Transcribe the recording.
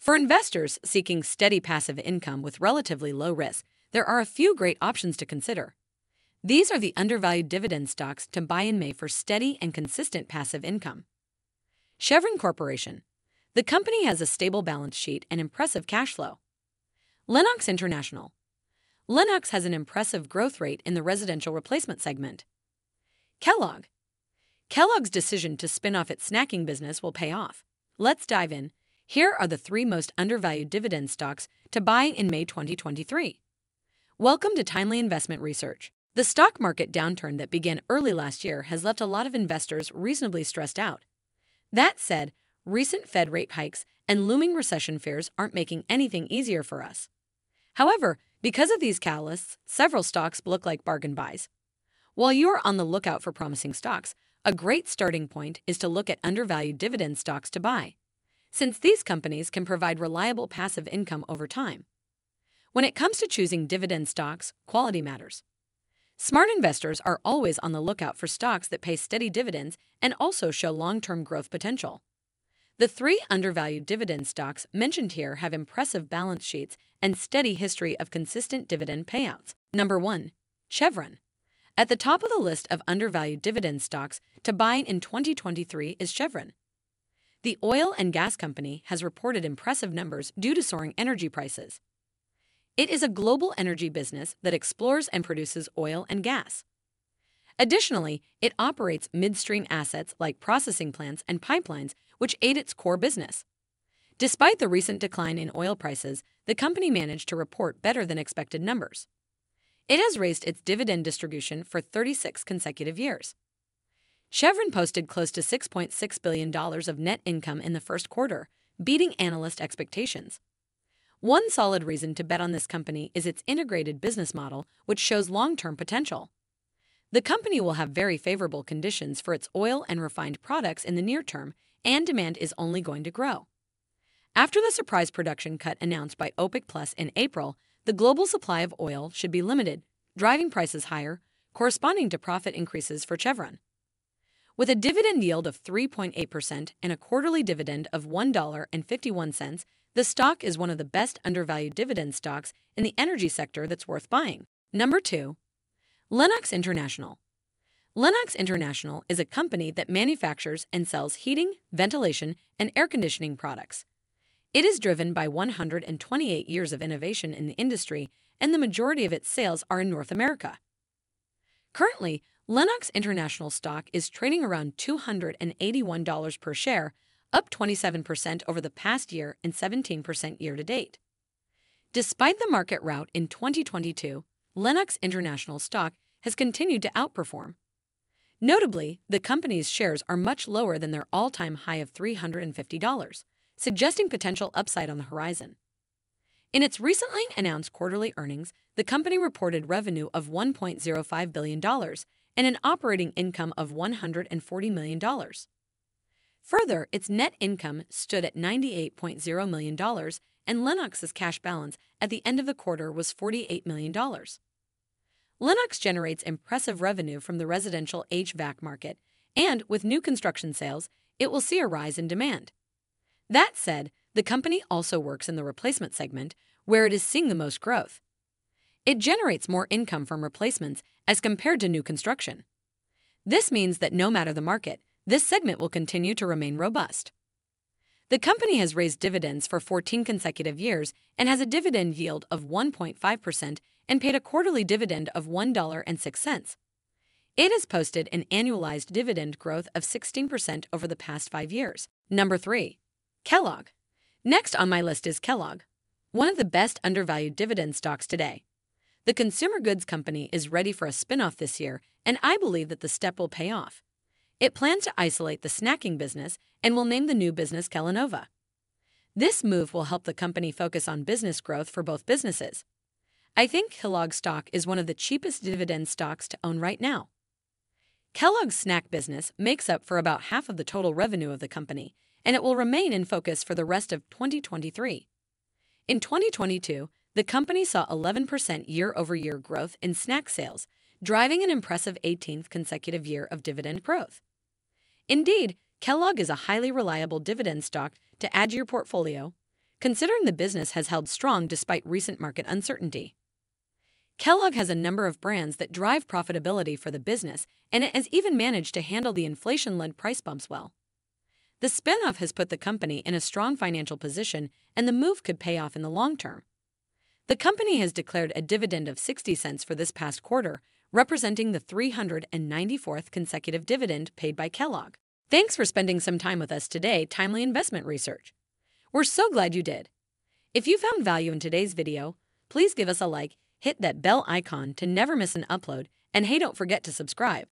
For investors seeking steady passive income with relatively low risk, there are a few great options to consider. These are the undervalued dividend stocks to buy in May for steady and consistent passive income. Chevron Corporation. The company has a stable balance sheet and impressive cash flow. Lennox International. Lennox has an impressive growth rate in the residential replacement segment. Kellogg. Kellogg's decision to spin off its snacking business will pay off. Let's dive in. Here are the 3 most undervalued dividend stocks to buy in May 2023. Welcome to Timely Investment Research. The stock market downturn that began early last year has left a lot of investors reasonably stressed out. That said, recent Fed rate hikes and looming recession fears aren't making anything easier for us. However, because of these catalysts, several stocks look like bargain buys. While you are on the lookout for promising stocks, a great starting point is to look at undervalued dividend stocks to buy, since these companies can provide reliable passive income over time. When it comes to choosing dividend stocks, quality matters. Smart investors are always on the lookout for stocks that pay steady dividends and also show long-term growth potential. The 3 undervalued dividend stocks mentioned here have impressive balance sheets and steady history of consistent dividend payouts. Number 1. Chevron. At the top of the list of undervalued dividend stocks to buy in 2023 is Chevron. The oil and gas company has reported impressive numbers due to soaring energy prices. It is a global energy business that explores and produces oil and gas. Additionally, it operates midstream assets like processing plants and pipelines, which aid its core business. Despite the recent decline in oil prices, the company managed to report better than expected numbers. It has raised its dividend distribution for 36 consecutive years. Chevron posted close to $6.6 billion of net income in the first quarter, beating analyst expectations. One solid reason to bet on this company is its integrated business model, which shows long-term potential. The company will have very favorable conditions for its oil and refined products in the near term, and demand is only going to grow. After the surprise production cut announced by OPEC Plus in April, the global supply of oil should be limited, driving prices higher, corresponding to profit increases for Chevron. With a dividend yield of 3.8% and a quarterly dividend of $1.51, the stock is one of the best undervalued dividend stocks in the energy sector that's worth buying. Number 2. Lennox International. Lennox International is a company that manufactures and sells heating, ventilation, and air conditioning products. It is driven by 128 years of innovation in the industry, and the majority of its sales are in North America. Currently, Lennox International stock is trading around $281 per share, up 27% over the past year and 17% year-to-date. Despite the market rout in 2022, Lennox International stock has continued to outperform. Notably, the company's shares are much lower than their all-time high of $350, suggesting potential upside on the horizon. In its recently announced quarterly earnings, the company reported revenue of $1.05 billion and an operating income of $140 million. Further, its net income stood at $98.0 million, and Lennox's cash balance at the end of the quarter was $48 million. Lennox generates impressive revenue from the residential HVAC market, and with new construction sales, it will see a rise in demand. That said, the company also works in the replacement segment, where it is seeing the most growth. It generates more income from replacements as compared to new construction. This means that no matter the market, this segment will continue to remain robust. The company has raised dividends for 14 consecutive years and has a dividend yield of 1.5% and paid a quarterly dividend of $1.06. It has posted an annualized dividend growth of 16% over the past 5 years. Number 3. Kellogg. Next on my list is Kellogg, one of the best undervalued dividend stocks today. The consumer goods company is ready for a spin-off this year, and I believe that the step will pay off. It plans to isolate the snacking business and will name the new business Kellanova. This move will help the company focus on business growth for both businesses. I think Kellogg stock is one of the cheapest dividend stocks to own right now. Kellogg's snack business makes up for about half of the total revenue of the company, and it will remain in focus for the rest of 2023. In 2022, the company saw 11% year-over-year growth in snack sales, driving an impressive 18th consecutive year of dividend growth. Indeed, Kellogg is a highly reliable dividend stock to add to your portfolio. considering the business has held strong despite recent market uncertainty. Kellogg has a number of brands that drive profitability for the business, and it has even managed to handle the inflation-led price bumps well. The spin-off has put the company in a strong financial position, and the move could pay off in the long term. The company has declared a dividend of 60 cents for this past quarter, representing the 394th consecutive dividend paid by Kellogg. Thanks for spending some time with us today, Timely Investment Research. We're so glad you did. If you found value in today's video, please give us a like, hit that bell icon to never miss an upload, and hey, don't forget to subscribe.